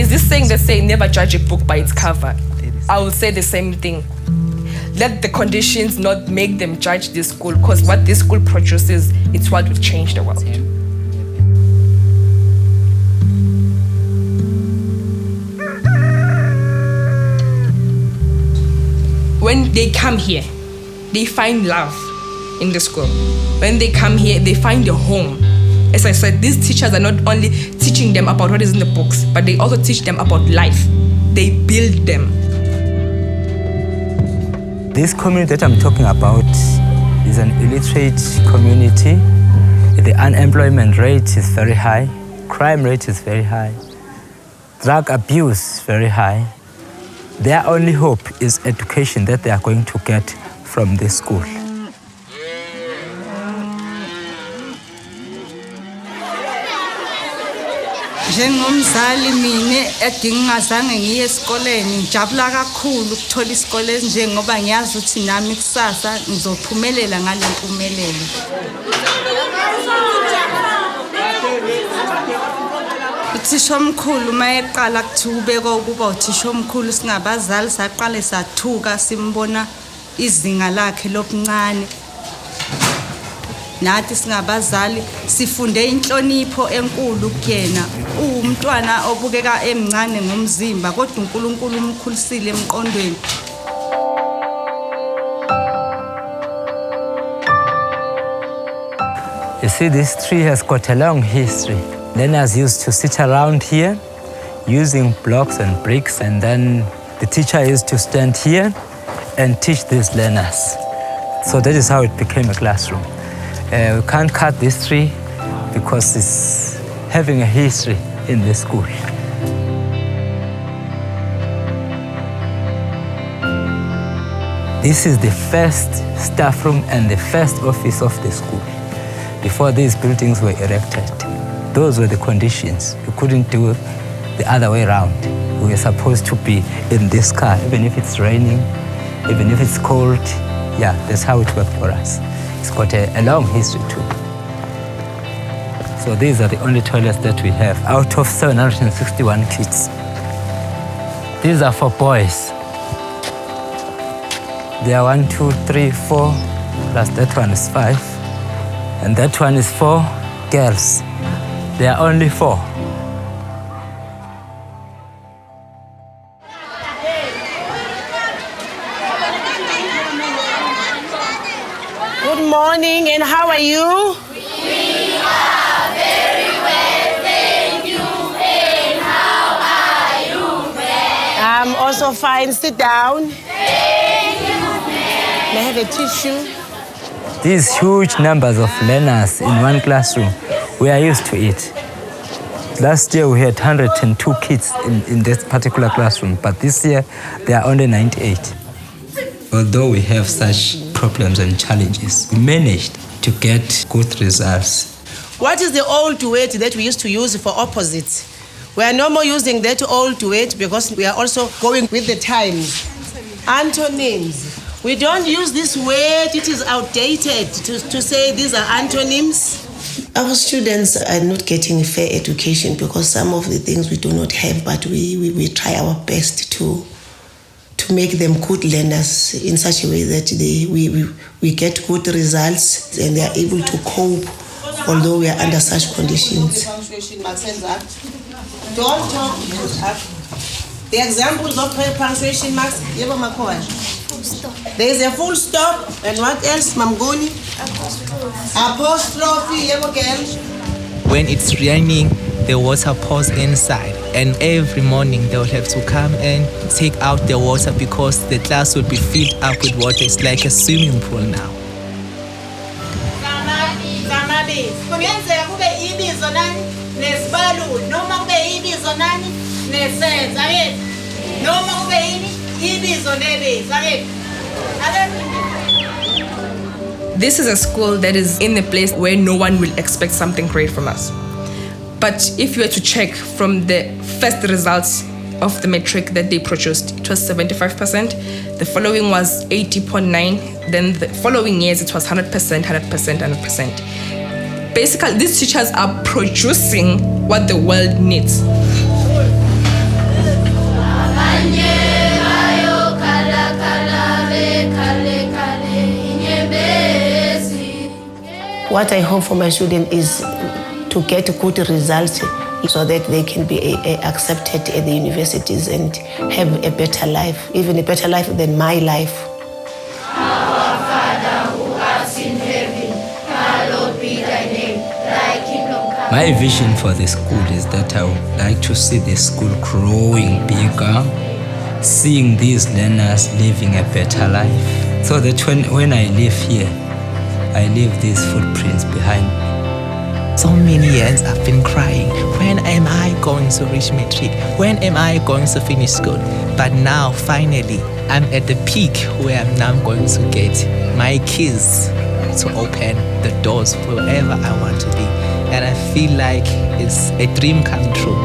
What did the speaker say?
There's this saying that say never judge a book by its cover. I will say the same thing. Let the conditions not make them judge this school, because what this school produces, it's what will change the world. When they come here, they find love in the school. When they come here, they find a home. As I said, these teachers are not only teaching them about what is in the books, but they also teach them about life. They build them. This community that I'm talking about is an illiterate community. The unemployment rate is very high. Crime rate is very high. Drug abuse is very high. Their only hope is education that they are going to get from this school. Njengomzali mina edingazange ngiye esikoleni ngijabula kakhulu ukuthola isikole njengoba ngiyazi ukuthi nami kusasa ngizophumelela ngale mpumelelo. Uthisha omkhulu mayeqala kuthubeka ukuba uthisha omkhulu singabazali saqale sathuka simbona izinga lakhe lobuncane. Nathi singabazali sifunde inhlonipho enkulu kuyena. Umntwana obukeka emncane ngomzimba kodwa uNkulunkulu umkhulisile emqondweni. You see, this tree has got a long history. Learners used to sit around here using blocks and bricks, and then the teacher used to stand here and teach these learners. So that is how it became a classroom. We can't cut this tree because it's having a history in the school. This is the first staff room and the first office of the school. Before these buildings were erected, those were the conditions. We couldn't do it the other way around. We were supposed to be in this car, even if it's raining, even if it's cold. Yeah, that's how it worked for us. It's got a long history too. So these are the only toilets that we have out of 761 kids. These are for boys. They are 1, 2, 3, 4, plus that one is 5. And that one is 4 girls. There are only 4. Good morning, and how are you? We are very well, thank you. And how are you, ma'am? I'm also fine. Sit down. Thank you, ma'am. May I have a tissue? These huge numbers of learners in one classroom, we are used to it. Last year we had 102 kids in this particular classroom, but this year there are only 98. Although we have such problems and challenges, we managed to get good results. What is the old weight that we used to use for opposites? We are no more using that old weight because we are also going with the times. Antonyms. We don't use this word, it is outdated to say these are antonyms. Our students are not getting fair education because some of the things we do not have, but we try our best to make them good learners in such a way that we get good results and they are able to cope although we are under such conditions. Don't talk. The examples of punctuation marks, there is a full stop, and what else, Mamgoni? Apostrophe, When it's raining, the water pours inside, and every morning they will have to come and take out the water because the class will be filled up with water. It's like a swimming pool now. This is a school that is in a place where no one will expect something great from us. But if you were to check from the first results of the metric that they produced, it was 75%. The following was 80.9. Then the following years, it was 100%, 100%, 100%. Basically, these teachers are producing what the world needs. What I hope for my students is to get good results so that they can be accepted at the universities and have a better life, even a better life than my life. Our Father who art in heaven, hallowed be thy name, thy kingdom come. My vision for the school is that I would like to see the school growing bigger, seeing these learners living a better life, so that when I live here, I leave these footprints behind me. So many years I've been crying, when am I going to reach matric? When am I going to finish school? But now, finally, I'm at the peak where I'm now going to get my keys to open the doors wherever I want to be. And I feel like it's a dream come true.